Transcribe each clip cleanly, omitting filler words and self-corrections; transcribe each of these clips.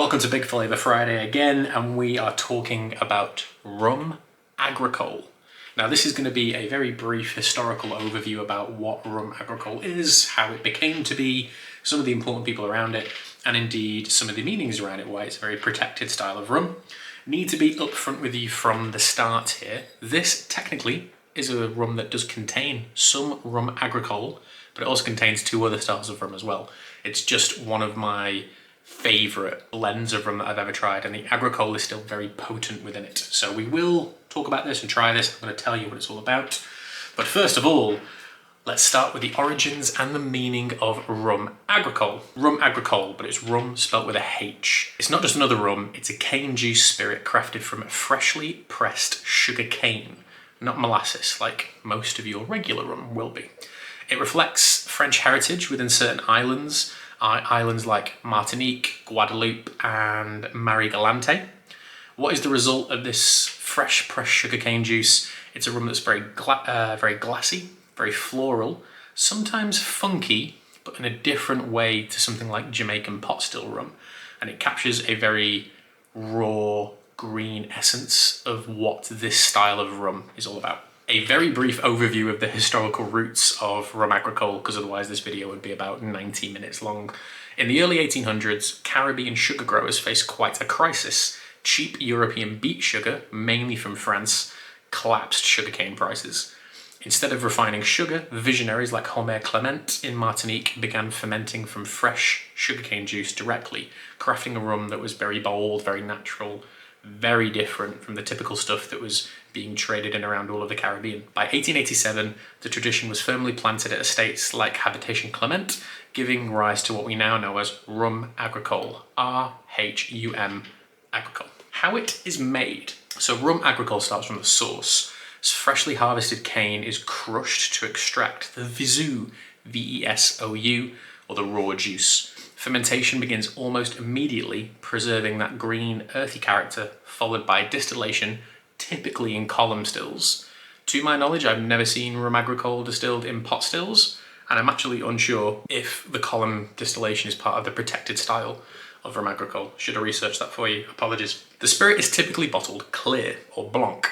welcome to Big Flavour Friday again, and we are talking about Rhum Agricole. Now this is going to be a very brief historical overview about what Rhum Agricole is, how it became to be, some of the important people around it, and indeed some of the meanings around it, why it's a very protected style of rum. Need to be upfront with you from the start here. This technically is a rum that does contain some Rhum Agricole, but it also contains two other styles of rum as well. It's just one of my favourite blends of rum that I've ever tried, and the Agricole is still very potent within it. So we will talk about this and try this. I'm going to tell you what it's all about. But first of all, let's start with the origins and the meaning of Rhum Agricole. Rhum Agricole, but it's rum spelt with a H. It's not just another rum, it's a cane juice spirit crafted from freshly pressed sugar cane, not molasses like most of your regular rum will be. It reflects French heritage within certain islands, islands like Martinique, Guadeloupe and Marie-Galante. What is the result of this fresh pressed sugarcane juice? It's a rum that's very glassy, very floral, sometimes funky, but in a different way to something like Jamaican pot still rum. And it captures a very raw green essence of what this style of rum is all about. A very brief overview of the historical roots of Rhum Agricole, because otherwise this video would be about 90 minutes long. In the early 1800s, Caribbean sugar growers faced quite a crisis. Cheap European beet sugar, mainly from France, collapsed sugarcane prices. Instead of refining sugar, visionaries like Homer Clement in Martinique began fermenting from fresh sugarcane juice directly, crafting a rum that was very bold, very natural, very different from the typical stuff that was being traded in around all of the Caribbean. By 1887, the tradition was firmly planted at estates like Habitation Clement, giving rise to what we now know as Rhum Agricole, R-H-U-M Agricole. How it is made. So Rhum Agricole starts from the source. Freshly harvested cane is crushed to extract the Vesou, V-E-S-O-U, or the raw juice. Fermentation begins almost immediately, preserving that green, earthy character, followed by distillation, typically in column stills. To my knowledge, I've never seen Rhum Agricole distilled in pot stills, and I'm actually unsure if the column distillation is part of the protected style of Rhum Agricole. Should have researched that for you, apologies. The spirit is typically bottled clear, or blanc,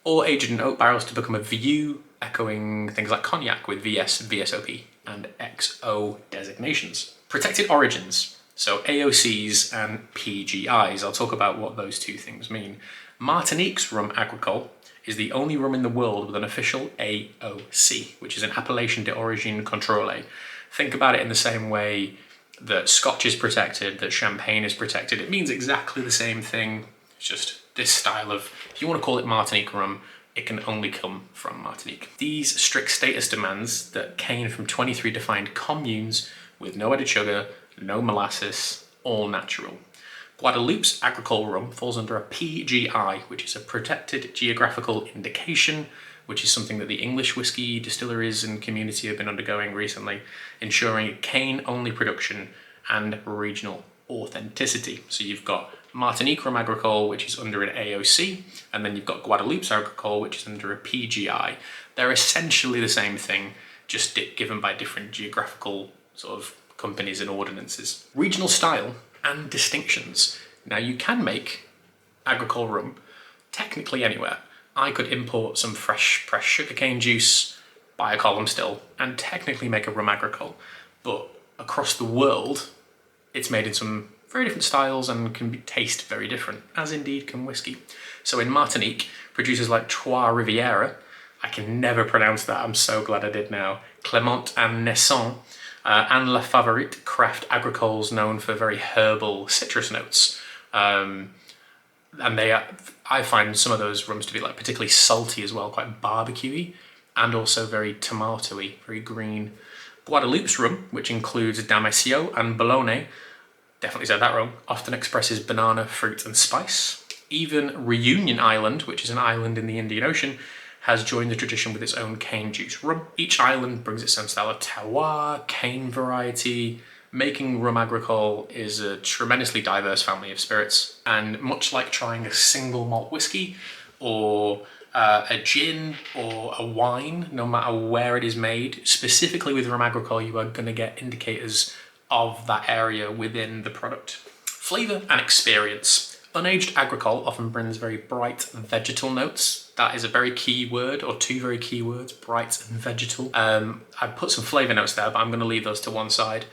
or aged in oak barrels to become a vieux, echoing things like cognac with VS, VSOP, and XO designations. Protected origins, so AOCs and PGIs. I'll talk about what those two things mean. Martinique's Rhum Agricole is the only rum in the world with an official AOC, which is an Appellation d'Origine Contrôlée. Think about it in the same way that Scotch is protected, that Champagne is protected. It means exactly the same thing. It's just this style of, if you want to call it Martinique rum, it can only come from Martinique. These strict status demands that cane from 23 defined communes with no added sugar, no molasses, all natural. Guadeloupe's Agricole rum falls under a PGI, which is a protected geographical indication, which is something that the English whisky distilleries and community have been undergoing recently, ensuring cane-only production and regional authenticity. So you've got Martinique Rhum Agricole, which is under an AOC, and then you've got Guadeloupe's Agricole, which is under a PGI. They're essentially the same thing, just given by different geographical sort of companies and ordinances. Regional style and distinctions. Now you can make Agricole rum technically anywhere. I could import some fresh pressed sugarcane juice, buy a column still, and technically make a Rhum Agricole. But across the world, it's made in some very different styles and can taste very different, as indeed can whiskey. So in Martinique, producers like Trois Rivières, I can never pronounce that, I'm so glad I did now, Clement and Naissant, and La Favorite craft agricoles known for very herbal citrus notes. And I find some of those rums to be like particularly salty as well, quite barbecuey, and also very tomatoey, very green. Guadeloupe's rum, which includes Damasio and Bologna, definitely said that wrong, often expresses banana, fruit and spice. Even Reunion Island, which is an island in the Indian Ocean, has joined the tradition with its own cane juice rum. Each island brings its own style of terroir, cane variety. Making Rhum Agricole is a tremendously diverse family of spirits, and much like trying a single malt whiskey or a gin or a wine, no matter where it is made, specifically with Rhum Agricole, you are going to get indicators of that area within the product. Flavour and experience. Unaged agricole often brings very bright vegetal notes. That is a very key word, or two very key words, bright and vegetal. I put some flavour notes there, but I'm going to leave those to one side.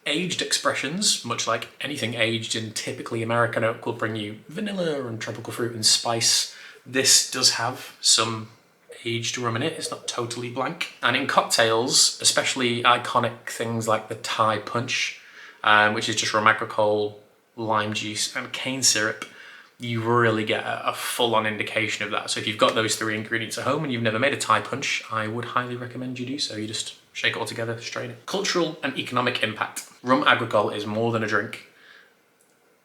Aged expressions, much like anything aged in typically American oak, will bring you vanilla and tropical fruit and spice. This does have some aged rum in it, it's not totally blank. And in cocktails, especially iconic things like the Thai punch, which is just Rhum Agricole, lime juice and cane syrup, you really get a full-on indication of that. So if you've got those three ingredients at home and you've never made a Thai punch, I would highly recommend you do so. You just shake it all together, strain it. Cultural and economic impact. Rhum Agricole is more than a drink.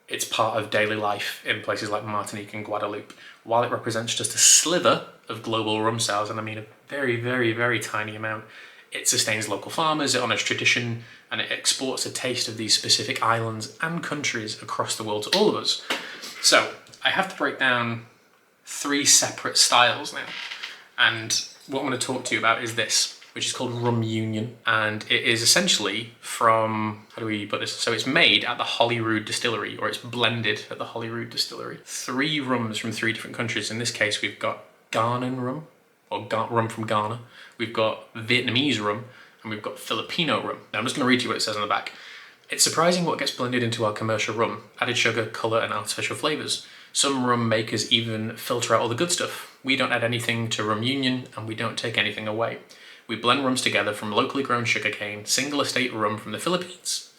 It's part of daily life in places like Martinique and Guadeloupe. While it represents just a slither of global rum sales, and I mean a very, very, very tiny amount, it sustains local farmers, it honours tradition, and it exports a taste of these specific islands and countries across the world to all of us. So I have to break down three separate styles now. And what I'm going to talk to you about is this, which is called Rum Union. And it is essentially from, how do we put this? So it's made at the Holyrood Distillery, or it's blended at the Holyrood Distillery. 3 rums from 3 different countries. In this case, we've got Ghanaian rum, or rum from Ghana. We've got Vietnamese rum, and we've got Filipino rum. Now I'm just going to read you what it says on the back. It's surprising what gets blended into our commercial rum. Added sugar, colour and artificial flavours. Some rum makers even filter out all the good stuff. We don't add anything to Rum Union and we don't take anything away. We blend rums together from locally grown sugarcane, single estate rum from the Philippines,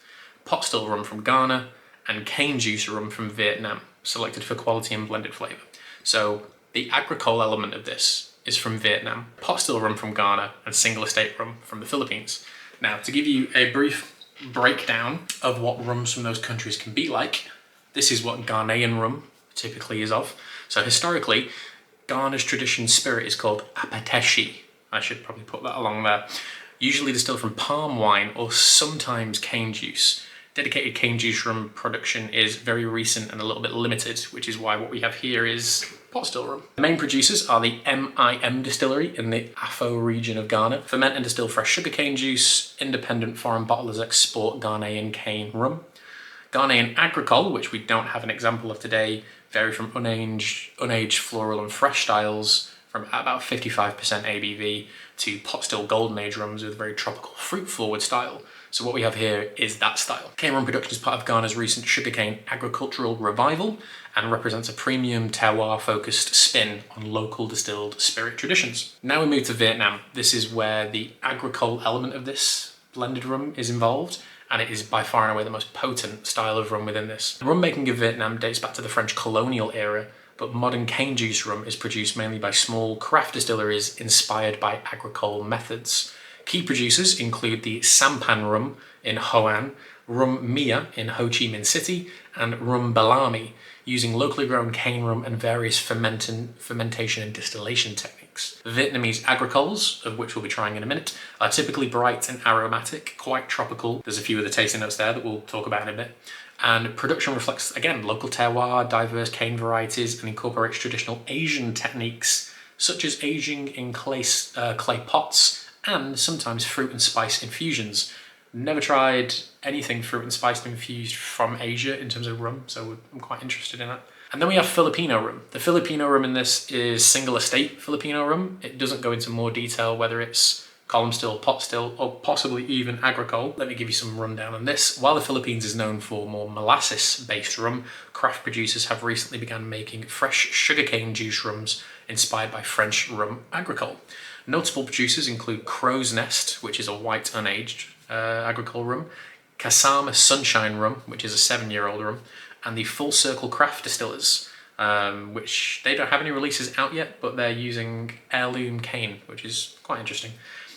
pot still rum from Ghana and cane juice rum from Vietnam, selected for quality and blended flavour. So the agricole element of this is from Vietnam, pot still rum from Ghana and single estate rum from the Philippines. Now to give you a brief breakdown of what rums from those countries can be like, this is what Ghanaian rum typically is of. So historically, Ghana's tradition spirit is called apateshi. I should probably put that along there. Usually distilled from palm wine or sometimes cane juice. Dedicated cane juice rum production is very recent and a little bit limited, which is why what we have here is pot still rum. The main producers are the MIM distillery in the Afo region of Ghana. Ferment and distill fresh sugarcane juice. Independent foreign bottlers export Ghanaian cane rum. Ghanaian Agricole, which we don't have an example of today, vary from unaged floral and fresh styles from about 55% ABV to pot still golden age rums with a very tropical fruit forward style. So what we have here is that style. Cane rum production is part of Ghana's recent sugarcane agricultural revival and represents a premium terroir focused spin on local distilled spirit traditions. Now we move to Vietnam. This is where the agricole element of this blended rum is involved, and it is by far and away the most potent style of rum within this. The rum making of Vietnam dates back to the French colonial era, but modern cane juice rum is produced mainly by small craft distilleries inspired by agricole methods. Key producers include the Sampan rum in Ho An, Rum Mia in Ho Chi Minh City, and Rum Bellamy, using locally grown cane rum and various fermentation and distillation techniques. Vietnamese agricoles, of which we'll be trying in a minute, are typically bright and aromatic, quite tropical. There's a few of the tasting notes there that we'll talk about in a bit. And production reflects, again, local terroir, diverse cane varieties, and incorporates traditional Asian techniques, such as aging in clay pots and sometimes fruit and spice infusions. Never tried anything fruit and spice infused from Asia in terms of rum, so I'm quite interested in that. And then we have Filipino rum. The Filipino rum in this is single estate Filipino rum. It doesn't go into more detail whether it's column still, pot still, or possibly even agricole. Let me give you some rundown on this. While the Philippines is known for more molasses-based rum, craft producers have recently begun making fresh sugarcane juice rums inspired by French Rum Agricole. Notable producers include Crow's Nest, which is a white unaged agricole rum, Kasama Sunshine Rum, which is a 7-year-old rum, and the Full Circle Craft Distillers, which they don't have any releases out yet, but they're using heirloom cane, which is quite interesting.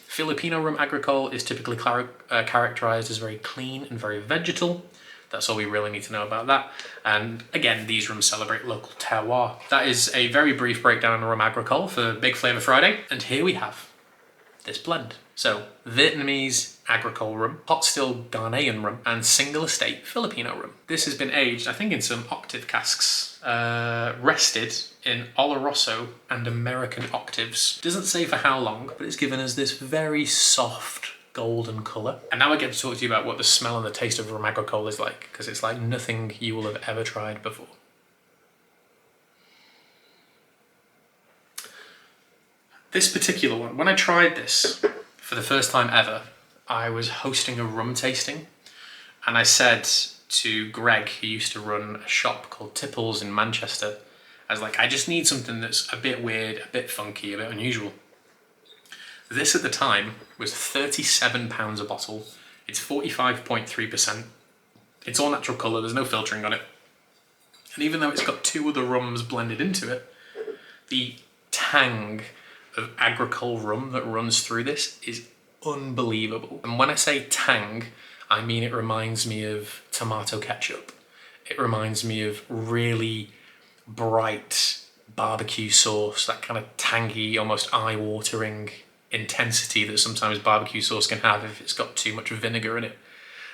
Filipino Rum Agricole is typically characterized as very clean and very vegetal. That's all we really need to know about that. And again, these rums celebrate local terroir. That is a very brief breakdown on Rum Agricole for Big Flavour Friday. And here we have this blend. So Vietnamese agricole rum, pot still Ghanaian rum, and single estate Filipino rum. This has been aged, I think, in some octave casks, rested in Oloroso and American octaves. Doesn't say for how long, but it's given us this very soft, golden colour. And now I get to talk to you about what the smell and the taste of Rhum Agricole is like, because it's like nothing you will have ever tried before. This particular one, when I tried this for the first time ever, I was hosting a rum tasting, and I said to Greg, who used to run a shop called Tipples in Manchester, I was like, I just need something that's a bit weird, a bit funky, a bit unusual. This at the time was £37 a bottle. It's 45.3%. It's all natural colour, there's no filtering on it. And even though it's got two other rums blended into it, the tang of agricole rum that runs through this is unbelievable. And when I say tang, I mean it reminds me of tomato ketchup. It reminds me of really bright barbecue sauce, that kind of tangy, almost eye-watering intensity that sometimes barbecue sauce can have if it's got too much vinegar in it.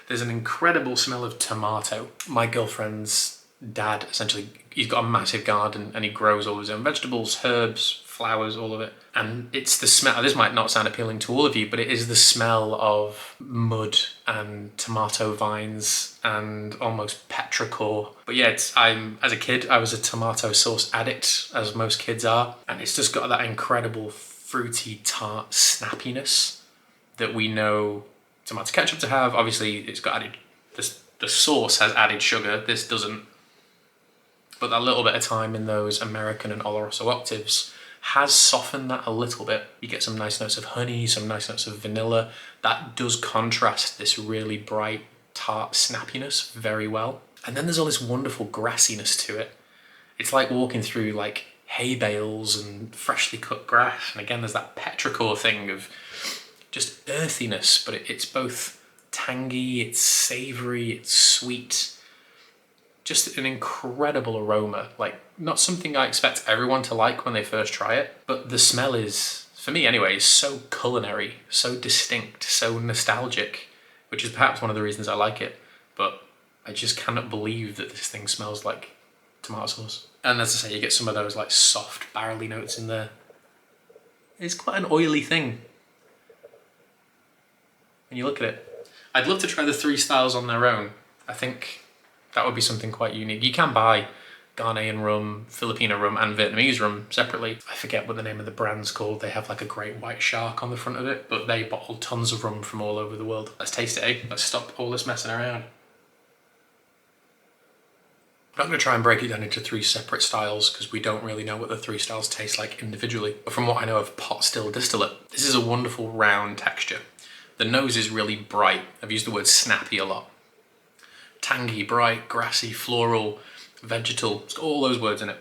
There's an incredible smell of tomato. My girlfriend's dad, essentially, he's got a massive garden and he grows all his own vegetables, herbs, flowers, all of it. And it's the smell, this might not sound appealing to all of you, but it is the smell of mud and tomato vines and almost petrichor. But yeah, as a kid, I was a tomato sauce addict, as most kids are. And it's just got that incredible fruity, tart snappiness that we know tomato ketchup to have. Obviously, it's got added, the sauce has added sugar, this doesn't. But that little bit of time in those American and Oloroso octaves has softened that a little bit. You get some nice notes of honey, some nice notes of vanilla. That does contrast this really bright, tart snappiness very well. And then there's all this wonderful grassiness to it. It's like walking through like hay bales and freshly cut grass. And again, there's that petrichor thing of just earthiness, but it's both tangy, it's savoury, it's sweet. Just an incredible aroma, like not something I expect everyone to like when they first try it, but the smell is, for me anyway, so culinary, so distinct, so nostalgic, which is perhaps one of the reasons I like it, but I just cannot believe that this thing smells like tomato sauce. And as I say, you get some of those like soft barrely notes in there. It's quite an oily thing when you look at it. I'd love to try the three styles on their own. I think that would be something quite unique. You can buy Ghanaian rum, Filipino rum and Vietnamese rum separately. I forget what the name of the brand's called. They have like a great white shark on the front of it, but they bottle tons of rum from all over the world. Let's taste it, eh? Let's stop all this messing around. I'm not going to try and break it down into three separate styles because we don't really know what the three styles taste like individually. But from what I know of pot still distillate, this is a wonderful round texture. The nose is really bright. I've used the word snappy a lot. Tangy, bright, grassy, floral, vegetal, it's got all those words in it.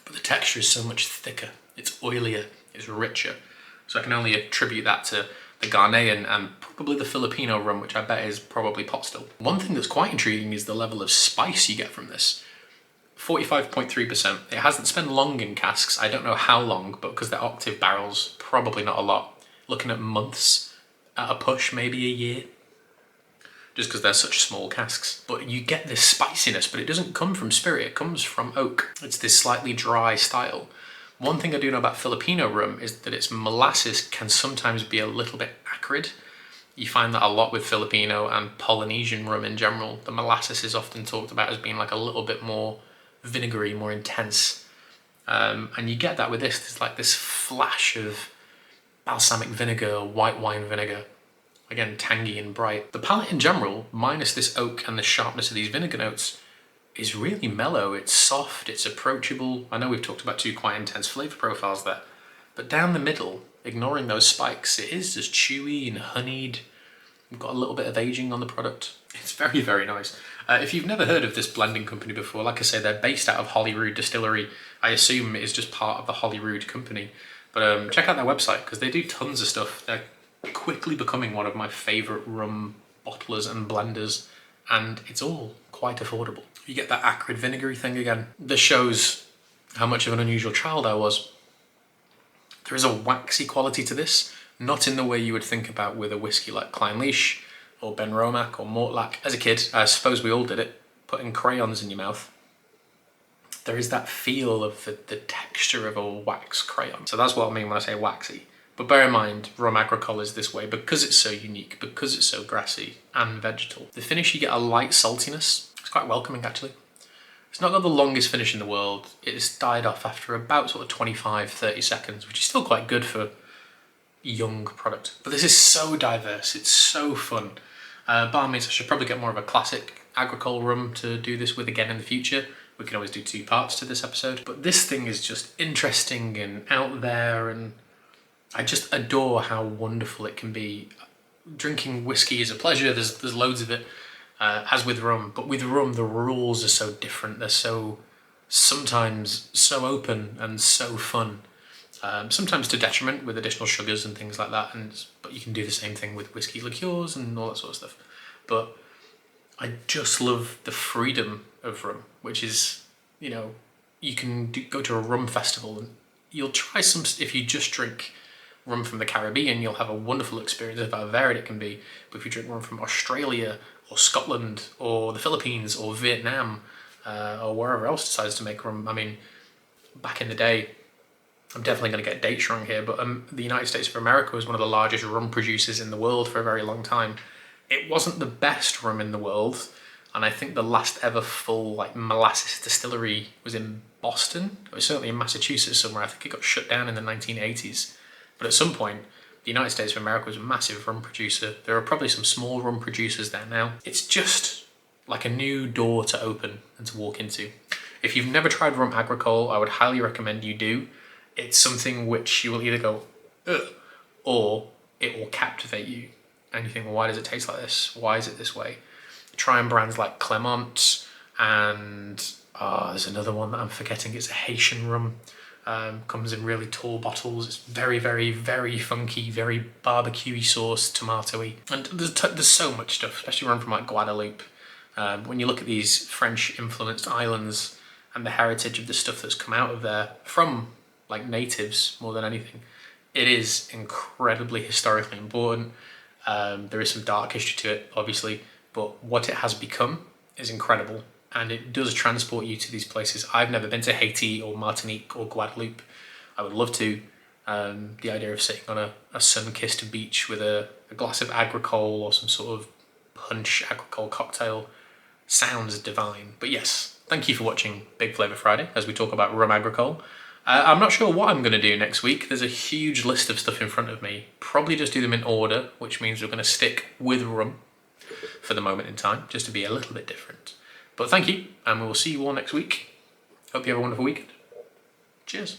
But the texture is so much thicker, it's oilier, it's richer. So I can only attribute that to the Ghanaian and probably the Filipino rum, which I bet is probably pot still. One thing that's quite intriguing is the level of spice you get from this. 45.3%. It hasn't spent long in casks, I don't know how long, but because they're octave barrels, probably not a lot. Looking at months, at a push, maybe a year. Just because they're such small casks. But you get this spiciness, but it doesn't come from spirit, it comes from oak. It's this slightly dry style. One thing I do know about Filipino rum is that its molasses can sometimes be a little bit acrid. You find that a lot with Filipino and Polynesian rum in general. The molasses is often talked about as being like a little bit more vinegary, more intense. And you get that with this. There's like this flash of balsamic vinegar, white wine vinegar. Again, tangy and bright. The palate in general, minus this oak and the sharpness of these vinegar notes, is really mellow. It's soft, it's approachable. I know we've talked about two quite intense flavour profiles there, but down the middle, ignoring those spikes, it is just chewy and honeyed. We've got a little bit of aging on the product. It's very, very nice. If you've never heard of this blending company before, like I say, they're based out of Holyrood Distillery. I assume it is just part of the Holyrood company. But check out their website, because they do tons of stuff. They're quickly becoming one of my favourite rum bottlers and blenders, and it's all quite affordable. You get that acrid vinegary thing again. This shows how much of an unusual child I was. There is a waxy quality to this, not in the way you would think about with a whiskey like Clynelish or Benromach or Mortlach. As a kid, I suppose we all did it, putting crayons in your mouth. There is that feel of the texture of a wax crayon. So that's what I mean when I say waxy. But bear in mind, Rhum Agricole is this way because it's so unique, because it's so grassy and vegetal. The finish, you get a light saltiness. It's quite welcoming, actually. It's not got the longest finish in the world. It's died off after about sort of 25, 30 seconds, which is still quite good for a young product. But this is so diverse. It's so fun. Bar means I should probably get more of a classic Agricole rum to do this with again in the future. We can always do 2 parts to this episode. But this thing is just interesting and out there, and I just adore how wonderful it can be. Drinking whiskey is a pleasure. There's loads of it, as with rum. But with rum, the rules are so different. They're so sometimes so open and so fun. Sometimes to detriment with additional sugars and things like that. But you can do the same thing with whiskey liqueurs and all that sort of stuff. But I just love the freedom of rum, which is, you know, you can go to a rum festival and you'll try some. If you just drink rum from the Caribbean, you'll have a wonderful experience of how varied it can be. But if you drink rum from Australia or Scotland or the Philippines or Vietnam or wherever else decides to make rum, I mean, back in the day, I'm definitely going to get dates wrong here, but the United States of America was one of the largest rum producers in the world for a very long time. It wasn't the best rum in the world, and I think the last ever full molasses distillery was in Boston. It was certainly in Massachusetts somewhere. I think it got shut down in the 1980s. But at some point, the United States of America was a massive rum producer. There are probably some small rum producers there now. It's just like a new door to open and to walk into. If you've never tried Rhum Agricole, I would highly recommend you do. It's something which you will either go, ugh, or it will captivate you. And you think, well, why does it taste like this? Why is it this way? Try and brands like Clermont, and there's another one that I'm forgetting. It's a Haitian rum. Comes in really tall bottles. It's very, very, very funky, very barbecuey sauce, tomatoey. And there's so much stuff, especially rum from like Guadeloupe. When you look at these French-influenced islands and the heritage of the stuff that's come out of there from like natives more than anything, it is incredibly historically important. There is some dark history to it, obviously, but what it has become is incredible, and it does transport you to these places. I've never been to Haiti or Martinique or Guadeloupe. I would love to. The idea of sitting on a sun-kissed beach with a glass of Agricole or some sort of punch Agricole cocktail sounds divine. But yes, thank you for watching Big Flavour Friday as we talk about Rhum Agricole. I'm not sure what I'm going to do next week. There's a huge list of stuff in front of me. Probably just do them in order, which means we're going to stick with rum for the moment in time, just to be a little bit different. But thank you, and we will see you all next week. Hope you have a wonderful weekend. Cheers.